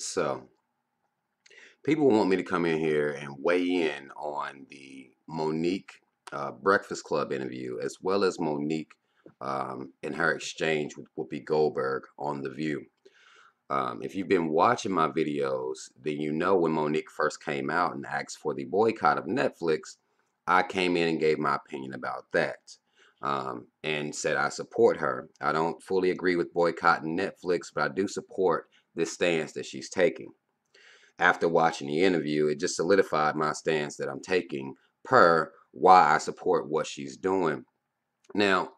So, people want me to come in here and weigh in on the Monique Breakfast Club interview, as well as Monique in her exchange with Whoopi Goldberg on The View. If you've been watching my videos, then you know when Monique first came out and asked for the boycott of Netflix, I came in and gave my opinion about that. And said I support her. I don't fully agree with boycotting Netflix, but I do support this stance that she's taking. After watching the interview, it just solidified my stance that I'm taking per why I support what she's doing. Now,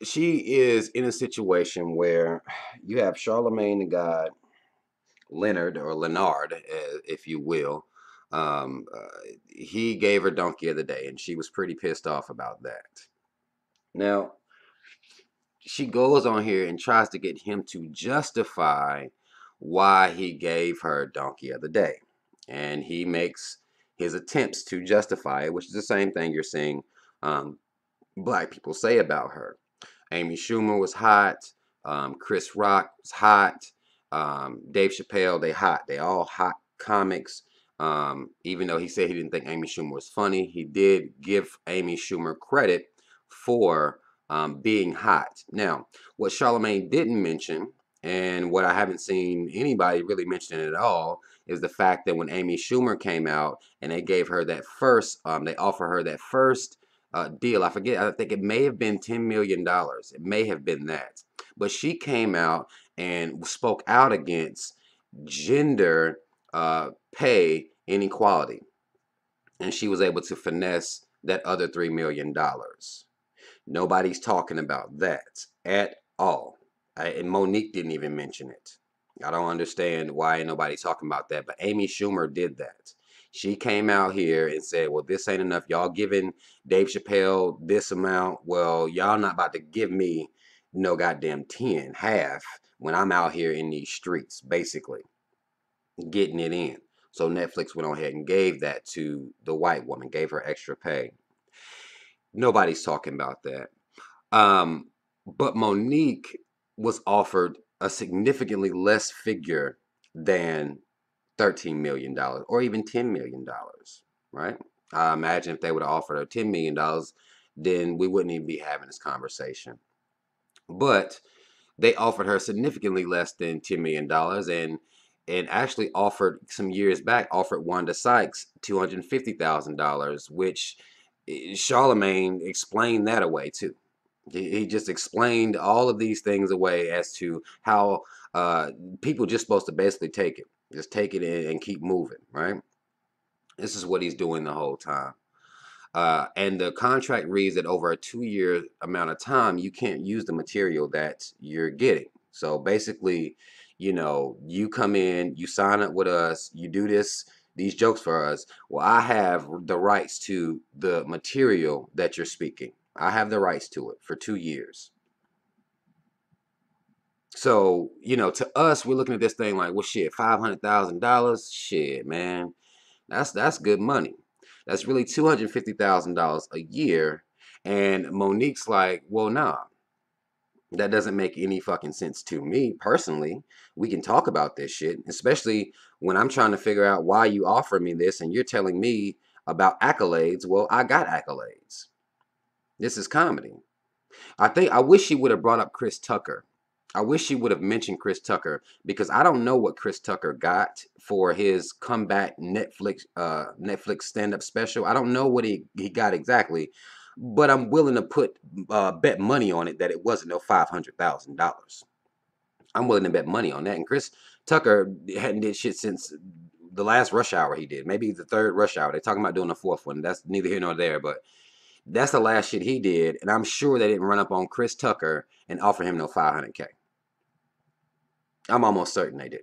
she is in a situation where you have Charlamagne the God, Leonard or Leonard, if you will. He gave her donkey of the day, and she was pretty pissed off about that. Now, she goes on here and tries to get him to justify why he gave her donkey of the day. And he makes his attempts to justify it, which is the same thing you're seeing black people say about her. Amy Schumer was hot. Chris Rock was hot. Dave Chappelle, they hot. They all hot comics. Even though he said he didn't think Amy Schumer was funny, he did give Amy Schumer credit for being hot. Now, what Charlamagne didn't mention, and what I haven't seen anybody really mention at all, is the fact that when Amy Schumer came out and they gave her that first, they offered her that first deal. I forget. I think it may have been $10 million. It may have been that. But she came out and spoke out against gender pay inequality, and she was able to finesse that other $3 million. Nobody's talking about that at all. And Monique didn't even mention it. I don't understand why ain't nobody talking about that, but Amy Schumer did that. She came out here and said, well, this ain't enough. Y'all giving Dave Chappelle this amount. Well, y'all not about to give me no goddamn 10, half, when I'm out here in these streets, basically, getting it in. So Netflix went on ahead and gave that to the white woman, gave her extra pay. Nobody's talking about that. Um, but Monique was offered a significantly less figure than $13 million or even $10 million, right? I imagine if they would have offered her $10 million, then we wouldn't even be having this conversation. But they offered her significantly less than $10 million, and actually offered some years back offered Wanda Sykes $250,000, which Charlamagne explained that away too. He just explained all of these things away as to how people just supposed to basically take it. Just take it in and keep moving, right? This is what he's doing the whole time. And the contract reads that over a 2-year amount of time, you can't use the material that you're getting. So basically, you come in, you sign up with us, you do these jokes for us. Well, I have the rights to the material that you're speaking. I have the rights to it for 2 years. So, to us, we're looking at this thing like, well, shit, $500,000, shit, man, that's good money. That's really $250,000 a year. And Monique's like, well, nah, that doesn't make any fucking sense to me personally. We can talk about this shit, especially when I'm trying to figure out why you offer me this and you're telling me about accolades. Well, I got accolades. This is comedy. I wish she would have brought up Chris Tucker. I wish she would have mentioned Chris Tucker, because I don't know what Chris Tucker got for his comeback Netflix stand-up special. I don't know what he got exactly, but I'm willing to bet money on it that it wasn't no $500,000. I'm willing to bet money on that. And Chris Tucker hadn't did shit since the last Rush Hour he did, maybe the third Rush Hour. They're talking about doing a fourth one. That's neither here nor there, but that's the last shit he did, and I'm sure they didn't run up on Chris Tucker and offer him no 500K. I'm almost certain they did.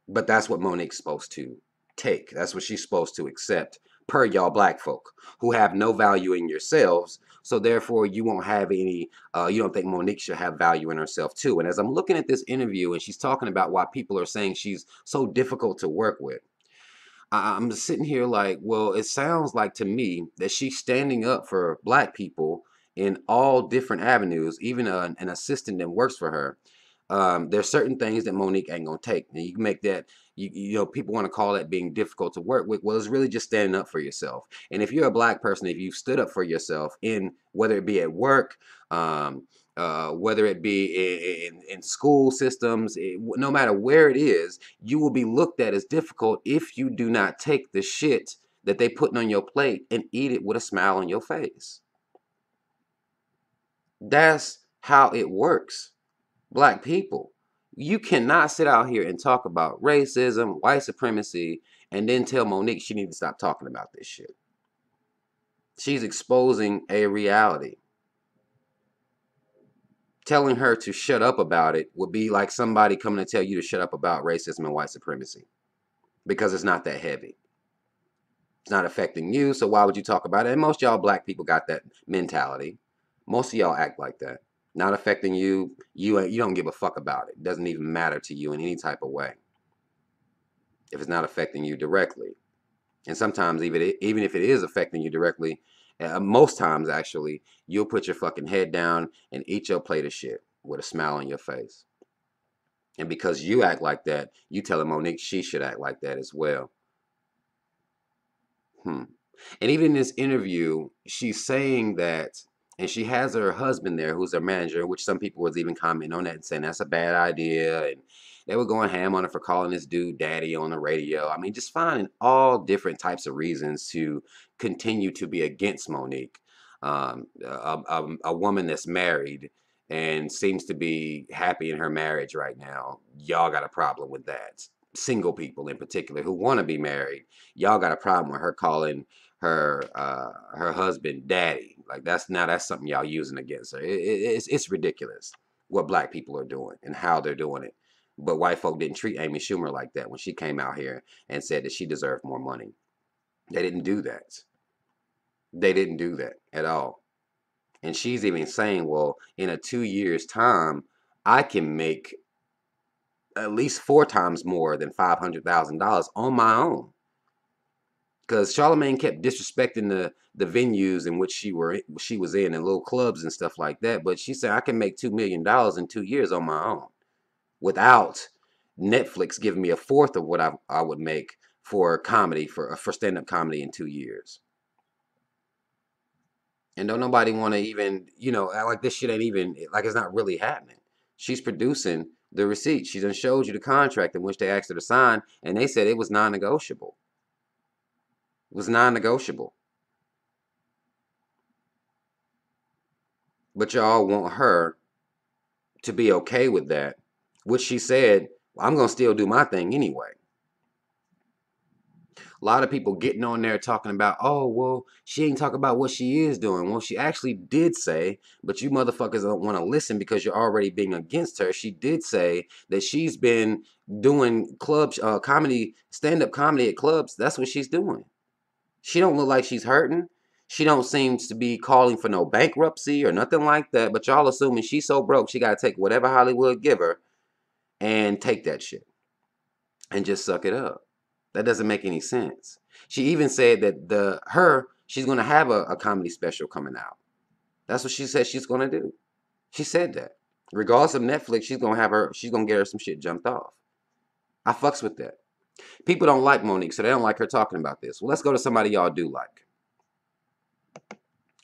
But that's what Monique's supposed to take. That's what she's supposed to accept, per y'all black folk, who have no value in yourselves. So therefore, you won't have any, you don't think Monique should have value in herself too. And as I'm looking at this interview and she's talking about why people are saying she's so difficult to work with, I'm sitting here like, well, it sounds like to me that she's standing up for black people in all different avenues, even an assistant that works for her. There's certain things that Monique ain't gonna take. And you can make that, you know, people want to call that being difficult to work with. Well, it's really just standing up for yourself. And if you're a black person, if you've stood up for yourself in whether it be at work, um, whether it be in school systems, no matter where it is, you will be looked at as difficult if you do not take the shit that they putting on your plate and eat it with a smile on your face. That's how it works. Black people. You cannot sit out here and talk about racism, white supremacy, and then tell Monique she needs to stop talking about this shit. She's exposing a reality. Telling her to shut up about it would be like somebody coming to tell you to shut up about racism and white supremacy because it's not that heavy. It's not affecting you, so why would you talk about it? And most y'all black people got that mentality. Most of y'all act like that. Not affecting you. You don't give a fuck about it. It doesn't even matter to you in any type of way if it's not affecting you directly. And sometimes even if it is affecting you directly, most times actually, you'll put your fucking head down and eat your plate of shit with a smile on your face. And because you act like that, you telling Monique she should act like that as well. Hmm. And even in this interview, she's saying that, and she has her husband there, who's her manager, which some people was even commenting on that and saying that's a bad idea. And they were going ham on her for calling this dude daddy on the radio. I mean, just finding all different types of reasons to continue to be against Monique. A woman that's married and seems to be happy in her marriage right now. Y'all got a problem with that. Single people in particular who want to be married, y'all got a problem with her calling her husband daddy. Like that's something y'all using against her. It's ridiculous what black people are doing and how they're doing it. But white folk didn't treat Amy Schumer like that when she came out here and said that she deserved more money. They didn't do that. They didn't do that at all. And she's even saying, well, in a 2 years time, I can make at least 4 times more than $500,000 on my own. Because Charlamagne kept disrespecting the venues in which she was in and little clubs and stuff like that. But she said I can make $2 million in 2 years on my own without Netflix giving me a fourth of what I would make for comedy for stand up comedy in 2 years. And don't nobody want to even act like this shit ain't even like it's not really happening. She's producing the receipt. She done showed you the contract in which they asked her to sign, and they said it was non-negotiable. It was non-negotiable. But y'all want her to be okay with that, which she said, I'm going to still do my thing anyway. A lot of people getting on there talking about, oh, well, she ain't talking about what she is doing. Well, she actually did say, but you motherfuckers don't want to listen because you're already being against her. She did say that she's been doing clubs, comedy, stand-up comedy at clubs. That's what she's doing. She don't look like she's hurting. She don't seem to be calling for no bankruptcy or nothing like that. But y'all assuming she's so broke, she got to take whatever Hollywood give her and take that shit and just suck it up. That doesn't make any sense. She even said that she's gonna have a comedy special coming out. That's what she said she's gonna do. She said that. Regardless of Netflix, she's gonna get her some shit jumped off. I fucks with that. People don't like Monique, so they don't like her talking about this. Well, let's go to somebody y'all do like.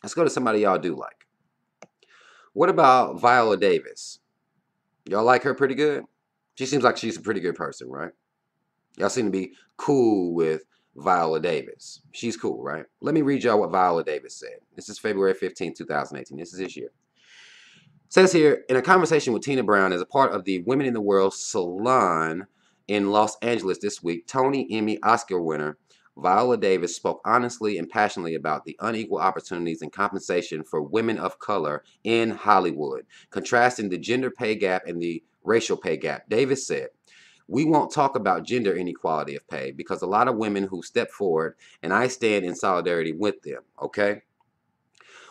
Let's go to somebody y'all do like. What about Viola Davis? Y'all like her pretty good? She seems like she's a pretty good person, right? Y'all seem to be cool with Viola Davis. She's cool, right? Let me read y'all what Viola Davis said. This is February 15, 2018. This is this year. It says here, in a conversation with Tina Brown as a part of the Women in the World Salon in Los Angeles this week, Tony, Emmy, Oscar winner Viola Davis spoke honestly and passionately about the unequal opportunities and compensation for women of color in Hollywood, contrasting the gender pay gap and the racial pay gap. Davis said, we won't talk about gender inequality of pay because a lot of women who step forward, and I stand in solidarity with them, okay?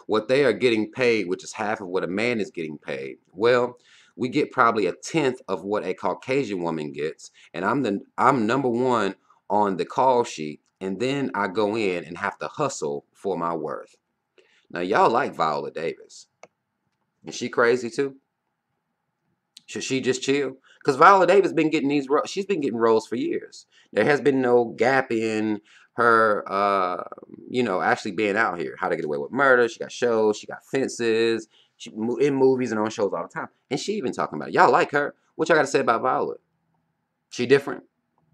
What they are getting paid, which is half of what a man is getting paid, well, we get probably a tenth of what a Caucasian woman gets, and I'm number one on the call sheet, and then I go in and have to hustle for my worth. Now, y'all like Viola Davis. Is she crazy too? Should she just chill? Because Viola Davis been getting these roles. She's been getting roles for years. There has been no gap in her, actually being out here. How to Get Away with Murder. She got shows. She got Fences. She in movies and on shows all the time. And she even talking about it. Y'all like her. What y'all got to say about Viola? She different?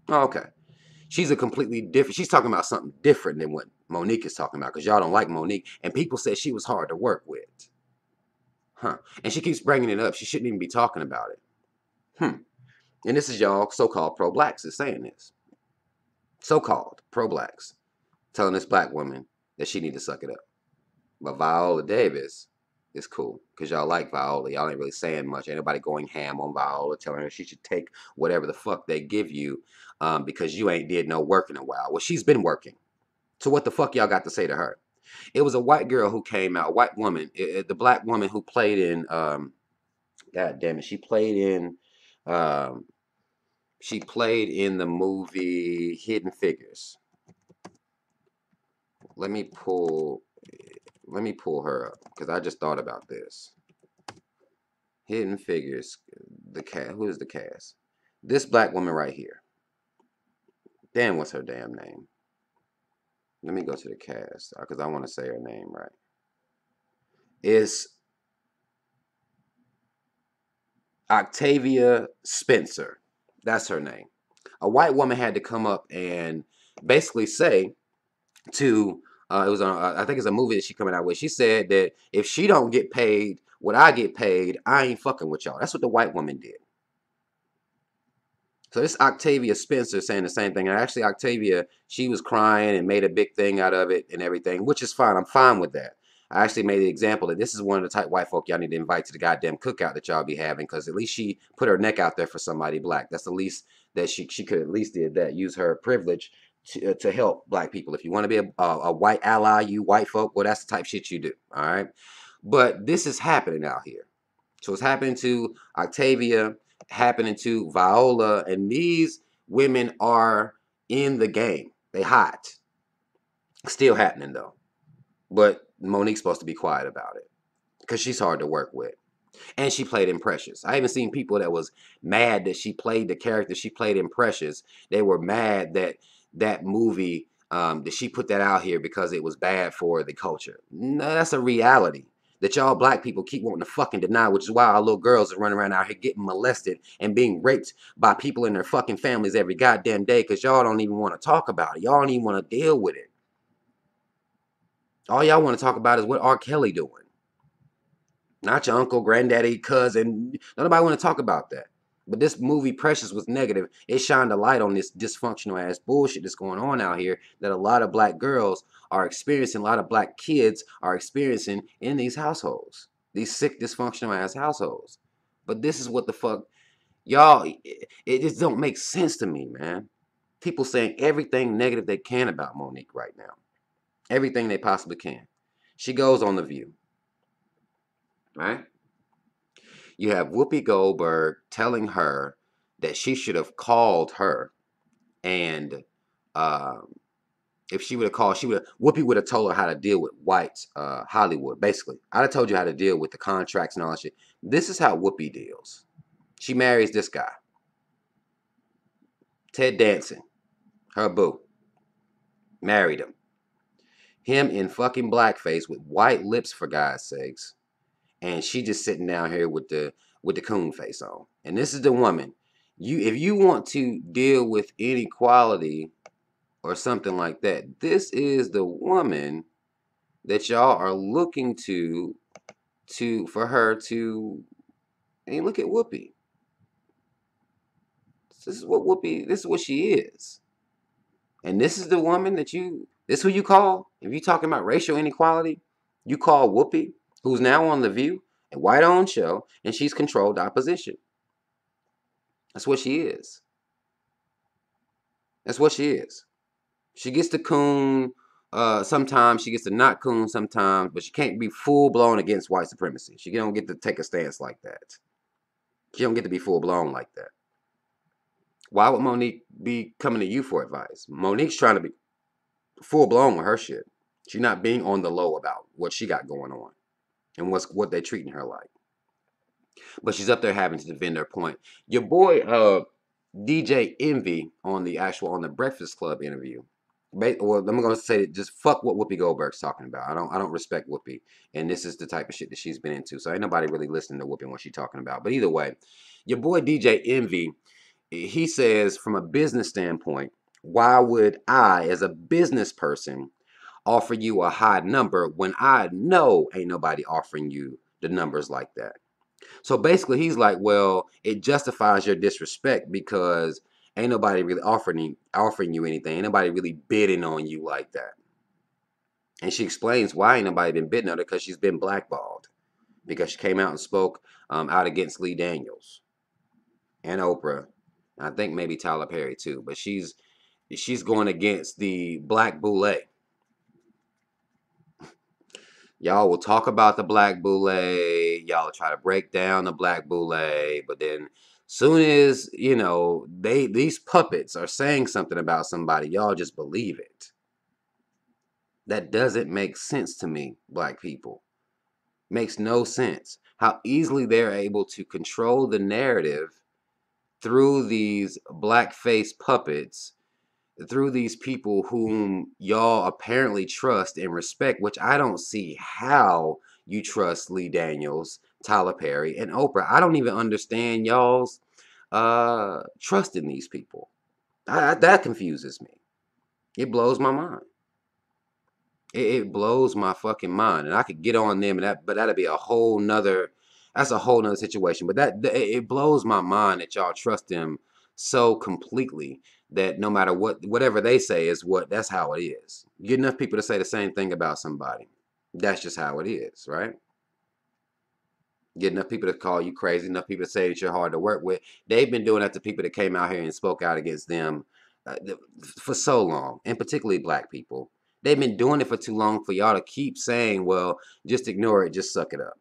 Oh, okay. She's a completely different. She's talking about something different than what Monique is talking about. Because y'all don't like Monique. And people said she was hard to work with. Huh. And she keeps bringing it up. She shouldn't even be talking about it. Hmm. And this is y'all so-called pro-blacks is saying this. So-called pro-blacks telling this black woman that she need to suck it up. But Viola Davis is cool because y'all like Viola. Y'all ain't really saying much. Ain't nobody going ham on Viola telling her she should take whatever the fuck they give you because you ain't did no work in a while. Well, she's been working. So what the fuck y'all got to say to her? It was a white girl who came out, a white woman, the black woman who played in, God damn it, um, she played in the movie Hidden Figures. Let me pull her up because I just thought about this. Hidden Figures, the cast. Who is the cast? This black woman right here. Damn, what's her damn name? Let me go to the cast because I want to say her name right. It's Octavia Spencer. That's her name. A white woman had to come up and basically say to it was on I think it's a movie that she coming out with. She said that if she don't get paid what I get paid, I ain't fucking with y'all. That's what the white woman did. So this Octavia Spencer saying the same thing. And actually Octavia, she was crying and made a big thing out of it and everything, which is fine. I'm fine with that. I actually made the example that this is one of the type white folk y'all need to invite to the goddamn cookout that y'all be having because at least she put her neck out there for somebody black. That's the least that she could at least did that. Use her privilege to help black people. If you want to be a white ally, you white folk, well, that's the type shit you do. All right. But this is happening out here. So it's happening to Octavia, happening to Viola, and these women are in the game. They hot. Still happening though. But Monique's supposed to be quiet about it because she's hard to work with. And she played in Precious. I even seen people that was mad that she played the character she played in Precious. They were mad that that movie, that she put that out here because it was bad for the culture. No, that's a reality that y'all black people keep wanting to fucking deny, which is why our little girls are running around out here getting molested and being raped by people in their fucking families every goddamn day because y'all don't even want to talk about it. Y'all don't even want to deal with it. All y'all want to talk about is what R. Kelly doing. Not your uncle, granddaddy, cousin. Nobody want to talk about that. But this movie, Precious, was negative. It shined a light on this dysfunctional ass bullshit that's going on out here that a lot of black girls are experiencing, a lot of black kids are experiencing in these households. These sick, dysfunctional ass households. But this is what the fuck, y'all, it just don't make sense to me, man. People saying everything negative they can about Monique right now. Everything they possibly can. She goes on The View. Right? You have Whoopi Goldberg telling her that she should have called her, and if she would have called, Whoopi would have told her how to deal with white Hollywood. Basically, I'd have told you how to deal with the contracts and all that shit. This is how Whoopi deals. She marries this guy, Ted Danson, her boo. Married him. Him in fucking blackface with white lips for God's sakes. And she just sitting down here with the coon face on. And this is the woman. If you want to deal with inequality or something like that, this is the woman that y'all are looking to for her to. And look at Whoopi. This is what she is. And this is the woman that this who you call, if you talking about racial inequality, you call Whoopi, who's now on The View, a white-owned show, and she's controlled opposition. That's what she is. That's what she is. She gets the coon sometimes, she gets the not coon sometimes, but she can't be full-blown against white supremacy. She don't get to take a stance like that. She don't get to be full-blown like that. Why would Monique be coming to you for advice? Monique's trying to be full-blown with her shit. She's not being on the low about what she got going on and what they treating her like. But she's up there having to defend her point. Your boy, DJ Envy on the Breakfast Club interview. Well, I'm gonna say just fuck what Whoopi Goldberg's talking about. I don't respect Whoopi, and this is the type of shit that she's been into. So ain't nobody really listening to Whoopi and what she's talking about. But either way, your boy DJ Envy, he says from a business standpoint, why would I, as a business person, offer you a high number when I know ain't nobody offering you the numbers like that? So basically, he's like, well, it justifies your disrespect because ain't nobody really offering you anything. Ain't nobody really bidding on you like that. And she explains why ain't nobody been bidding on her, because she's been blackballed because she came out and spoke out against Lee Daniels and Oprah. I think maybe Tyler Perry too, but she's going against the black boule. Y'all will talk about the black boule. Y'all will try to break down the black boule, but then soon as these puppets are saying something about somebody, y'all just believe it. That doesn't make sense to me, black people. Makes no sense. How easily they're able to control the narrative through these blackface puppets, through these people whom y'all apparently trust and respect, which I don't see how you trust Lee Daniels, Tyler Perry, and Oprah. I don't even understand y'all's trust in these people. That confuses me. It blows my mind. It blows my fucking mind, and I could get on them, but that'd be a whole nother. That's a whole nother situation. But it blows my mind that y'all trust them so completely that no matter whatever they say that's how it is. You get enough people to say the same thing about somebody. That's just how it is, right? Get enough people to call you crazy, enough people to say that you're hard to work with. They've been doing that to people that came out here and spoke out against them uh, for so long, and particularly black people. They've been doing it for too long for y'all to keep saying, well, just ignore it, just suck it up.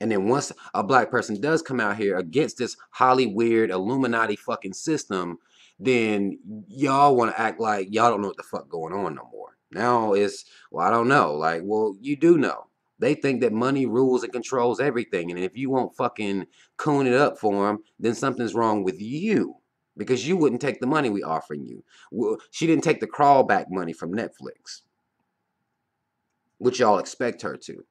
And then once a black person does come out here against this Holly weird Illuminati fucking system, then y'all want to act like y'all don't know what the fuck going on no more. Now it's, well, I don't know. Like, well, you do know. They think that money rules and controls everything. And if you won't fucking coon it up for them, then something's wrong with you. Because you wouldn't take the money we offering you. Well, she didn't take the crawlback money from Netflix, which y'all expect her to.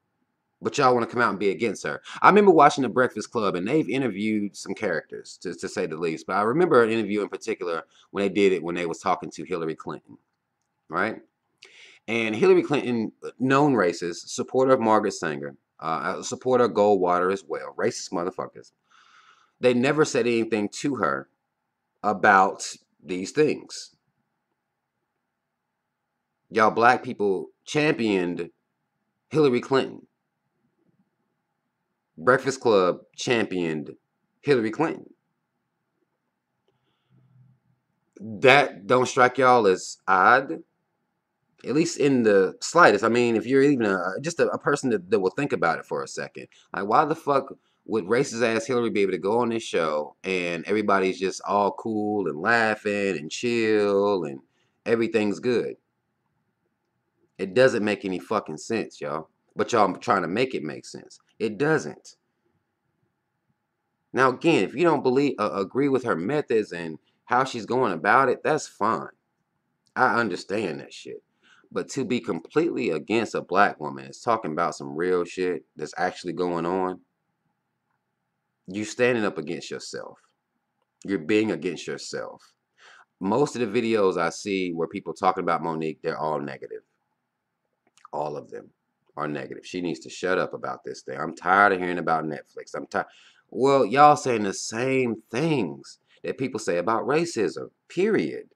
But y'all want to come out and be against her. I remember watching The Breakfast Club, and they've interviewed some characters, to say the least. But I remember an interview in particular when they did it when they was talking to Hillary Clinton, right? And Hillary Clinton, known racist, supporter of Margaret Sanger, a supporter of Goldwater as well, racist motherfuckers. They never said anything to her about these things. Y'all black people championed Hillary Clinton. Breakfast Club championed Hillary Clinton. That don't strike y'all as odd, at least in the slightest. I mean, if you're even just a person that will think about it for a second, like why the fuck would racist ass Hillary be able to go on this show and everybody's just all cool and laughing and chill and everything's good? It doesn't make any fucking sense, y'all. But y'all trying to make it make sense. It doesn't. Now again, if you don't agree with her methods and how she's going about it, that's fine. I understand that shit. But to be completely against a black woman is talking about some real shit that's actually going on. You standing up against yourself. You're being against yourself. Most of the videos I see where people talking about Monique, they're all negative. All of them are negative. She needs to shut up about this thing. I'm tired of hearing about Netflix. I'm tired. Well, y'all saying the same things that people say about racism, period.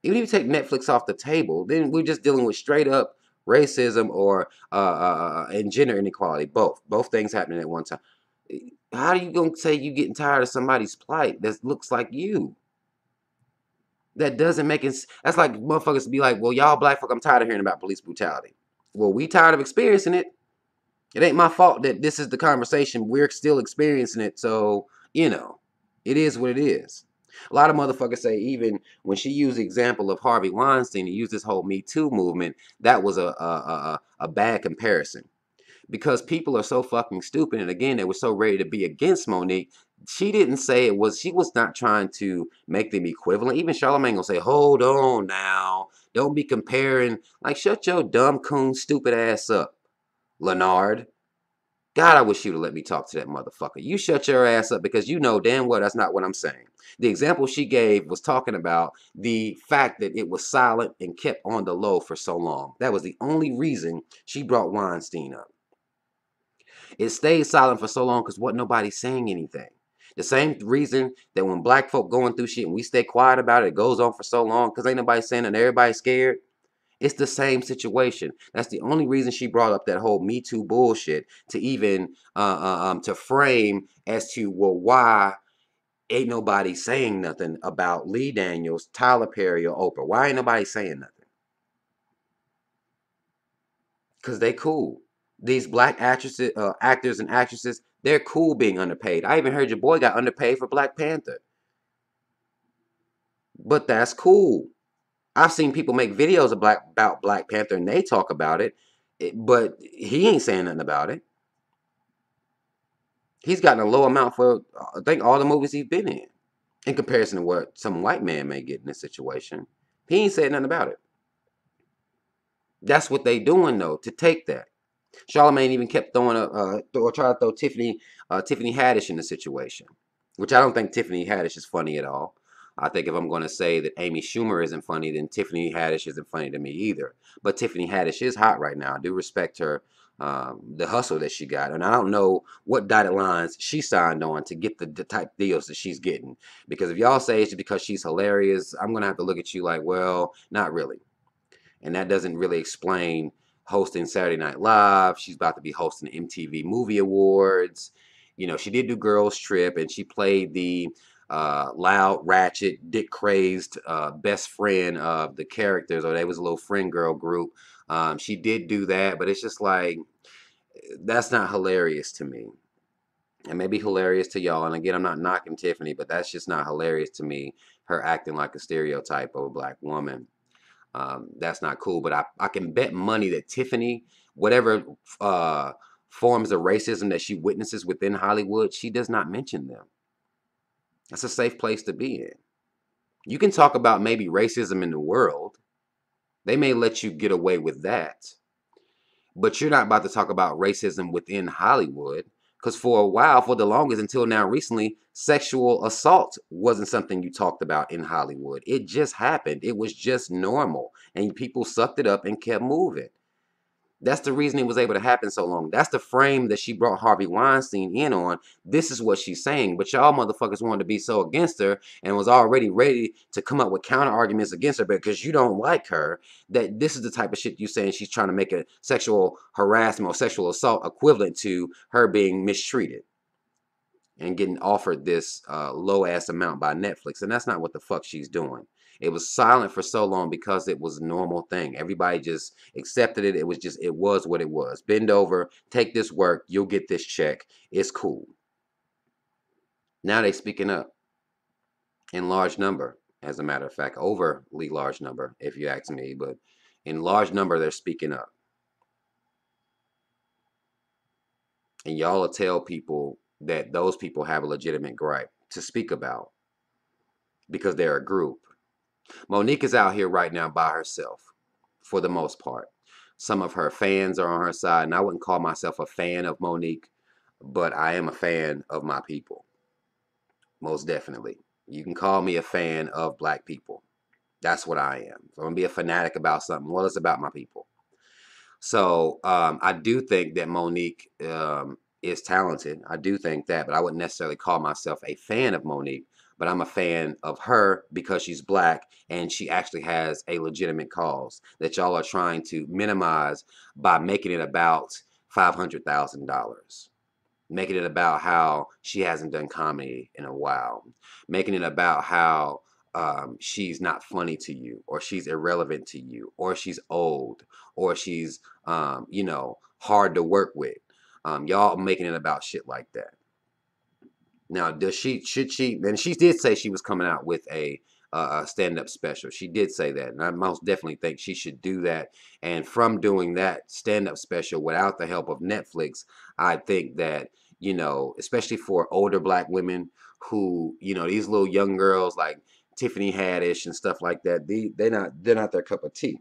Even if you take Netflix off the table, then we're just dealing with straight up racism or and gender inequality. Both things happening at one time. How are you gonna say you getting tired of somebody's plight that looks like you? That doesn't make it. That's like motherfuckers be like, well, y'all black folk, I'm tired of hearing about police brutality. Well, we tired of experiencing it. It ain't my fault that this is the conversation. We're still experiencing it. So, it is what it is. A lot of motherfuckers say even when she used the example of Harvey Weinstein and used this whole Me Too movement, that was a bad comparison. because people are so fucking stupid. And again, they were so ready to be against Monique. She didn't say it was, she was not trying to make them equivalent. Even Charlamagne gonna say, hold on now. Don't be comparing. Like, shut your dumb coon stupid ass up, Leonard. God, I wish you'd have let me talk to that motherfucker. You shut your ass up because you know damn well that's not what I'm saying. The example she gave was talking about the fact that it was silent and kept on the low for so long. That was the only reason she brought Weinstein up. It stayed silent for so long because wasn't nobody saying anything. The same reason that when black folk going through shit and we stay quiet about it, it goes on for so long because ain't nobody saying it and everybody's scared. It's the same situation. That's the only reason she brought up that whole Me Too bullshit to even to frame as to, well, why ain't nobody saying nothing about Lee Daniels, Tyler Perry, or Oprah? Why ain't nobody saying nothing? Because they cool. These black actresses, actors and actresses, they're cool being underpaid. I even heard your boy got underpaid for Black Panther. But that's cool. I've seen people make videos about Black Panther and they talk about it, but he ain't saying nothing about it. He's gotten a low amount for, I think, all the movies he's been in comparison to what some white man may get in this situation. He ain't said nothing about it. That's what they doing though, to take that. Charlamagne even kept throwing trying to throw Tiffany Haddish in the situation, which I don't think Tiffany Haddish is funny at all. I think if I'm going to say that Amy Schumer isn't funny, then Tiffany Haddish isn't funny to me either. But Tiffany Haddish is hot right now. I do respect her, the hustle that she got, and I don't know what dotted lines she signed on to get the type deals that she's getting. Because if y'all say it's because she's hilarious, I'm going to have to look at you like, well, not really. And that doesn't really explain hosting Saturday Night Live. She's about to be hosting the MTV Movie Awards. You know, she did do Girls Trip, and she played the loud, ratchet, dick crazed best friend of the characters, or they was a little friend girl group. She did do that, but it's just like, that's not hilarious to me. It may be hilarious to y'all, and again, I'm not knocking Tiffany, but that's just not hilarious to me. Her acting like a stereotype of a black woman. That's not cool. But I can bet money that Tiffany, whatever uh, forms of racism that she witnesses within Hollywood, she does not mention them. That's a safe place to be in. You can talk about maybe racism in the world. They may let you get away with that. But you're not about to talk about racism within Hollywood. Because for a while, for the longest until now recently, sexual assault wasn't something you talked about in Hollywood. It just happened. It was just normal. And people sucked it up and kept moving. That's the reason it was able to happen so long. That's the frame that she brought Harvey Weinstein in on. This is what she's saying. But y'all motherfuckers wanted to be so against her and was already ready to come up with counter arguments against her because you don't like her. That this is the type of shit you saying she's trying to make a sexual harassment or sexual assault equivalent to her being mistreated and getting offered this low ass amount by Netflix. And that's not what the fuck she's doing. It was silent for so long because it was a normal thing. Everybody just accepted it. It was just, it was what it was. Bend over, take this work, you'll get this check. It's cool. Now they speaking up in large number, as a matter of fact, overly large number, if you ask me, but in large number, they're speaking up. And y'all will tell people that those people have a legitimate gripe to speak about because they're a group. Monique is out here right now by herself, for the most part. Some of her fans are on her side, and I wouldn't call myself a fan of Monique, but I am a fan of my people. Most definitely. You can call me a fan of black people. That's what I am. If I'm going to be a fanatic about something, well, it's about my people. So I do think that Monique is talented. I do think that, but I wouldn't necessarily call myself a fan of Monique. But I'm a fan of her because she's black and she actually has a legitimate cause that y'all are trying to minimize by making it about $500,000. Making it about how she hasn't done comedy in a while. Making it about how she's not funny to you, or she's irrelevant to you, or she's old, or she's, hard to work with. Y'all making it about shit like that. Now, should she, and she did say she was coming out with a a stand-up special. She did say that, and I most definitely think she should do that. And from doing that stand-up special without the help of Netflix, I think that, you know, especially for older black women who, you know, these little young girls like Tiffany Haddish and stuff like that, they're not their cup of tea.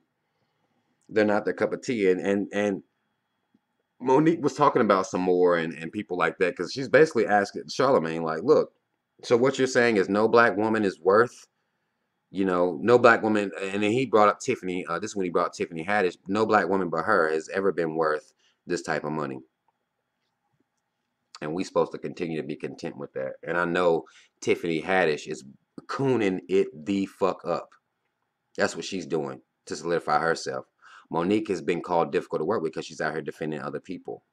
They're not their cup of tea. And Monique was talking about some more and people like that because she's basically asking Charlamagne, like, look, so what you're saying is no black woman is worth, you know, no black woman, and then he brought up Tiffany, this is when he brought up Tiffany Haddish, no black woman but her has ever been worth this type of money. And we supposed to continue to be content with that. And I know Tiffany Haddish is cooning it the fuck up. That's what she's doing to solidify herself. Monique has been called difficult to work with because she's out here defending other people.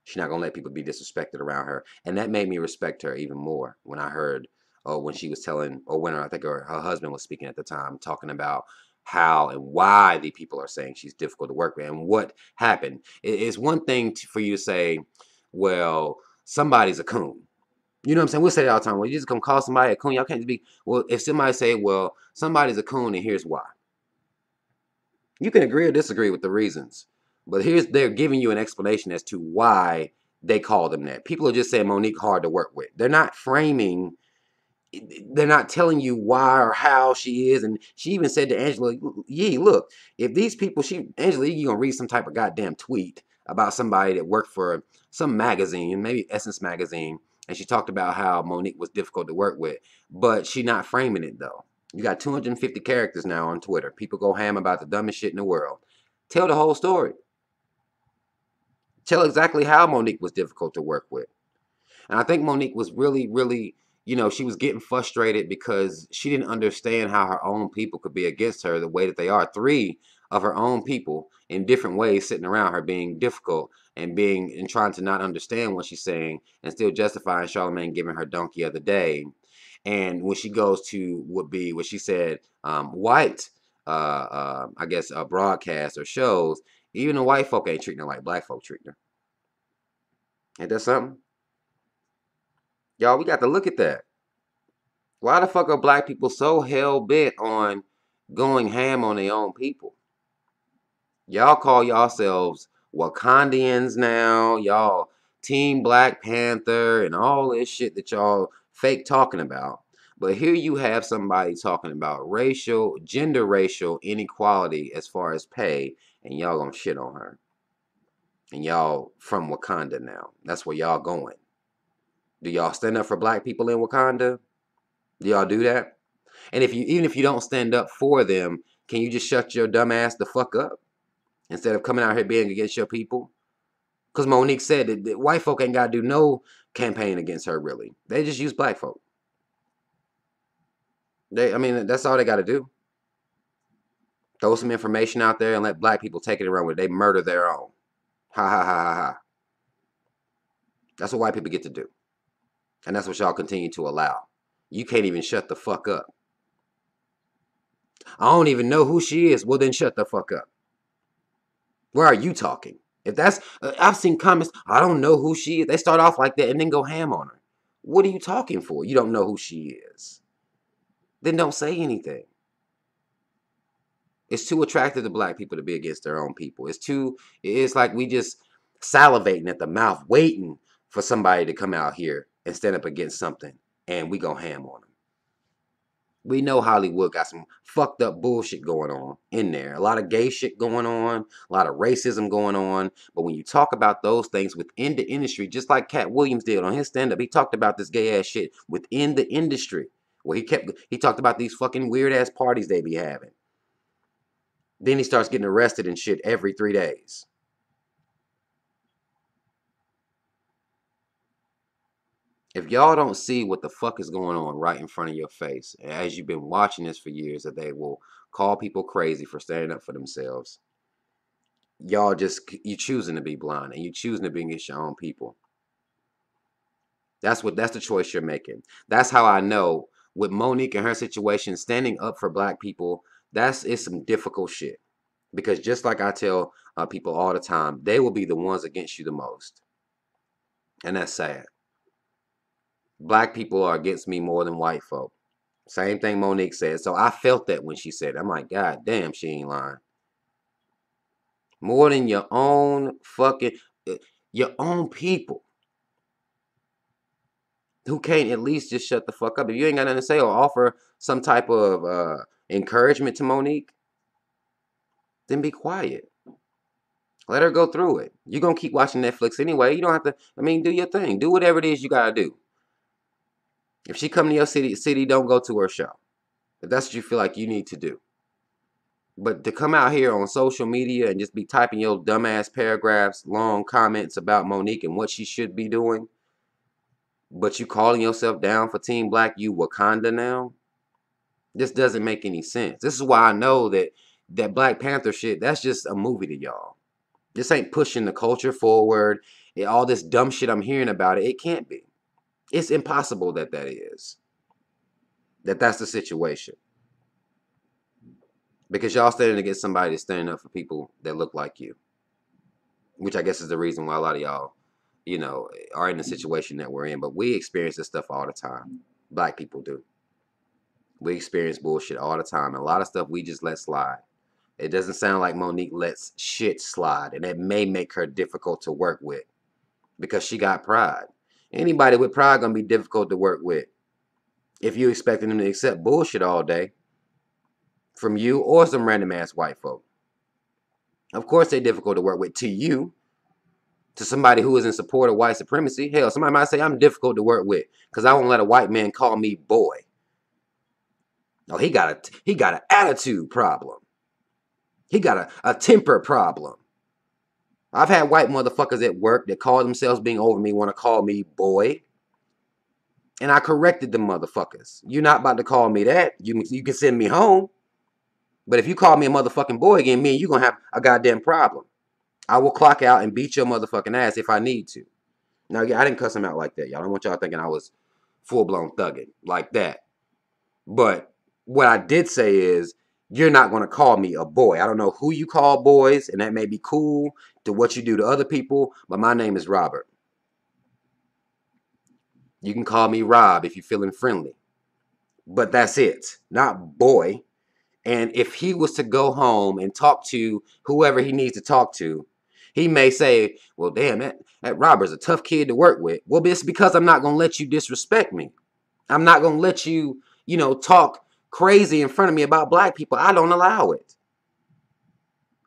She's not gonna let people be disrespected around her, and that made me respect her even more when I heard, when she was telling, or when I think her husband was speaking at the time, talking about how and why the people are saying she's difficult to work with and what happened. It's one thing for you to say, well, somebody's a coon. You know what I'm saying? We'll say that all the time. Well, you just gonna call somebody a coon. Y'all can't just be. Well, if somebody say, well, somebody's a coon, and here's why. You can agree or disagree with the reasons, but they're giving you an explanation as to why they call them that. People are just saying Monique hard to work with. They're not telling you why or how she is. And she even said to Angela Yee, look, if these people, Angela Yee gonna read some type of goddamn tweet about somebody that worked for some magazine, maybe Essence magazine, and she talked about how Monique was difficult to work with, but she not framing it though. You got 250 characters now on Twitter. People go ham about the dumbest shit in the world. Tell the whole story. Tell exactly how Monique was difficult to work with. And I think Monique was really, really, you know, she was getting frustrated because she didn't understand how her own people could be against her the way that they are. Three of her own people in different ways sitting around her being difficult and trying to not understand what she's saying and still justifying Charlamagne giving her donkey of the day. And when she goes to what she said, white, I guess, broadcasts or shows, even the white folk ain't treating her like black folk treating her. Ain't that something? Y'all, we got to look at that. Why the fuck are black people so hell bent on going ham on their own people? Y'all call yourselves Wakandians now. Y'all Team Black Panther and all this shit that y'all fake talking about. But here you have somebody talking about gender racial inequality as far as pay, and y'all gonna shit on her. And y'all from Wakanda now. That's where y'all going. Do y'all stand up for black people in Wakanda? Do y'all do that? And even if you don't stand up for them, can you just shut your dumb ass the fuck up instead of coming out here being against your people? Because Monique said that white folk ain't got to do no campaign against her, really. They just use black folk. I mean, that's all they got to do. Throw some information out there and let black people take it around with it. They murder their own. Ha ha ha ha ha. That's what white people get to do. And that's what y'all continue to allow. You can't even shut the fuck up. I don't even know who she is. Well, then shut the fuck up. Where are you talking? If that's, I've seen comments, I don't know who she is. They start off like that and then go ham on her. What are you talking for? You don't know who she is. Then don't say anything. It's too attractive to black people to be against their own people. It's like we just salivating at the mouth, waiting for somebody to come out here and stand up against something. And we go ham on them. We know Hollywood got some fucked up bullshit going on in there. A lot of gay shit going on, a lot of racism going on. But when you talk about those things within the industry, just like Cat Williams did on his stand-up, he talked about this gay ass shit within the industry. Where he talked about these fucking weird ass parties they be having. Then he starts getting arrested and shit every 3 days. If y'all don't see what the fuck is going on right in front of your face, as you've been watching this for years, that they will call people crazy for standing up for themselves, you choosing to be blind and you choosing to be against your own people. That's the choice you're making. That's how I know with Monique and her situation, standing up for black people, it's some difficult shit. Because just like I tell people all the time, they will be the ones against you the most. And that's sad. Black people are against me more than white folk. Same thing Monique said. So I felt that when she said it. I'm like, God damn, she ain't lying. More than your own fucking, uh, your own people who can't at least just shut the fuck up. If you ain't got nothing to say or offer some type of encouragement to Monique, then be quiet. Let her go through it. You're going to keep watching Netflix anyway. You don't have to, I mean, do your thing. Do whatever it is you got to do. If she come to your city, don't go to her show. If that's what you feel like you need to do. But to come out here on social media and just be typing your dumbass paragraphs, long comments about Monique and what she should be doing, but you calling yourself down for Team Black, you Wakanda now? This doesn't make any sense. This is why I know that Black Panther shit, that's just a movie to y'all. This ain't pushing the culture forward. All this dumb shit I'm hearing about it, it can't be. It's impossible that is. That's the situation. Because y'all standing against somebody that's standing up for people that look like you. Which I guess is the reason why a lot of y'all, are in the situation that we're in. But we experience this stuff all the time. Black people do. We experience bullshit all the time. And a lot of stuff we just let slide. It doesn't sound like Monique lets shit slide. And it may make her difficult to work with. Because she got pride. Anybody with pride gonna be difficult to work with. If you expecting them to accept bullshit all day. From you or some random ass white folk. Of course they're difficult to work with to you. To somebody who is in support of white supremacy. Hell, somebody might say I'm difficult to work with. Because I won't let a white man call me boy. Oh, he got an attitude problem. He got a temper problem. I've had white motherfuckers at work that call themselves being over me want to call me boy. And I corrected them motherfuckers. You're not about to call me that. You can send me home. But if you call me a motherfucking boy again, me and you going to have a goddamn problem. I will clock out and beat your motherfucking ass if I need to. Now, yeah, I didn't cuss him out like that, y'all. I don't want y'all thinking I was full-blown thugging like that. But what I did say is, you're not going to call me a boy. I don't know who you call boys, and that may be cool to what you do to other people, but my name is Robert. You can call me Rob if you're feeling friendly. But that's it. Not boy. And if he was to go home and talk to whoever he needs to talk to, he may say, well, damn, that Robert's a tough kid to work with. Well, it's because I'm not going to let you disrespect me. I'm not going to let you, talk crazy in front of me about black people. I don't allow it.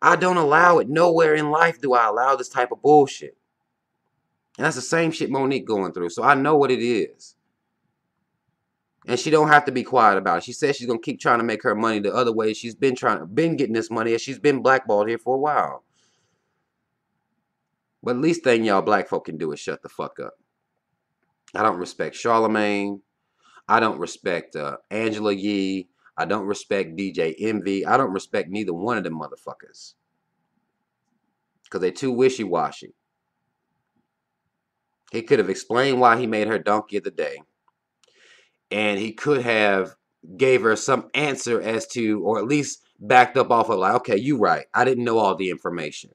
I don't allow it. Nowhere in life do I allow this type of bullshit. And that's the same shit Monique going through. So I know what it is. And she don't have to be quiet about it. She says she's going to keep trying to make her money the other way. She's been getting this money, and she's been blackballed here for a while. But the least thing y'all black folk can do is shut the fuck up. I don't respect Charlamagne. I don't respect Angela Yee. I don't respect DJ Envy. I don't respect neither one of them motherfuckers. Because they too wishy-washy. He could have explained why he made her donkey of the day. And he could have gave her some answer as to, or at least backed up off of like, okay, you right. I didn't know all the information.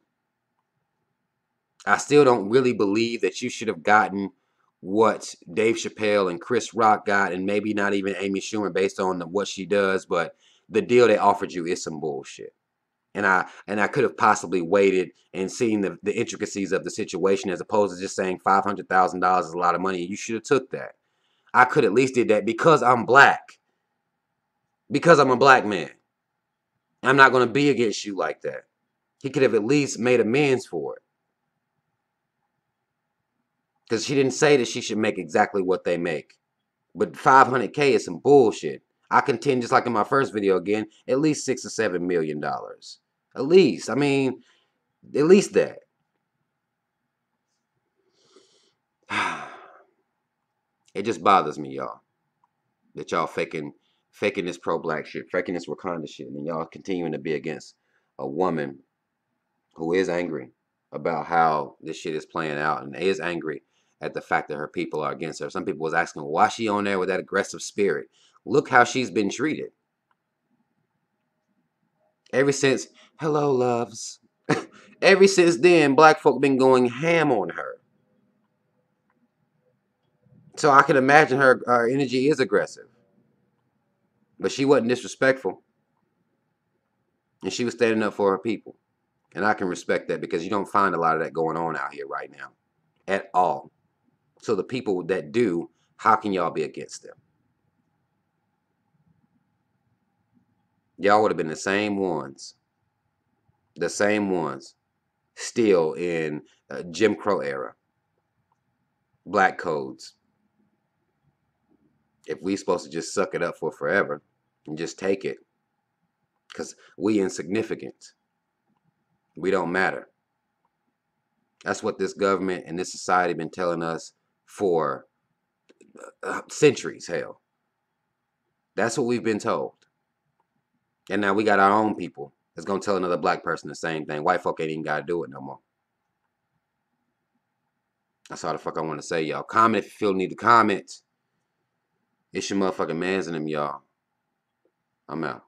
I still don't really believe that you should have gotten what Dave Chappelle and Chris Rock got, and maybe not even Amy Schumer based on what she does, but the deal they offered you is some bullshit. And I could have possibly waited and seen the intricacies of the situation as opposed to just saying $500,000 is a lot of money. You should have took that. I could at least did that because I'm black. Because I'm a black man. I'm not going to be against you like that. He could have at least made amends for it. Because she didn't say that she should make exactly what they make. But $500K is some bullshit. I contend, just like in my first video again, at least $6 or $7 million. At least. I mean, at least that. It just bothers me, y'all. That y'all faking this pro-black shit, faking this Wakanda shit, and y'all continuing to be against a woman who is angry about how this shit is playing out and is angry at the fact that her people are against her. Some people was asking, why is she on there with that aggressive spirit? Look how she's been treated. Ever since, hello, loves. Ever since then, black folk been going ham on her. So I can imagine her energy is aggressive. But she wasn't disrespectful. And she was standing up for her people. And I can respect that because you don't find a lot of that going on out here right now. At all. So the people that do, how can y'all be against them? Y'all would have been the same ones. The same ones. Still in Jim Crow era. Black codes. If we supposed to just suck it up for forever and just take it. Because we insignificant. We don't matter. That's what this government and this society been telling us for centuries, hell. That's what we've been told. And now we got our own people that's going to tell another black person the same thing. White folk ain't even got to do it no more. That's all the fuck I want to say, y'all. Comment if you feel the need to comment. It's your motherfucking mans in them, y'all. I'm out.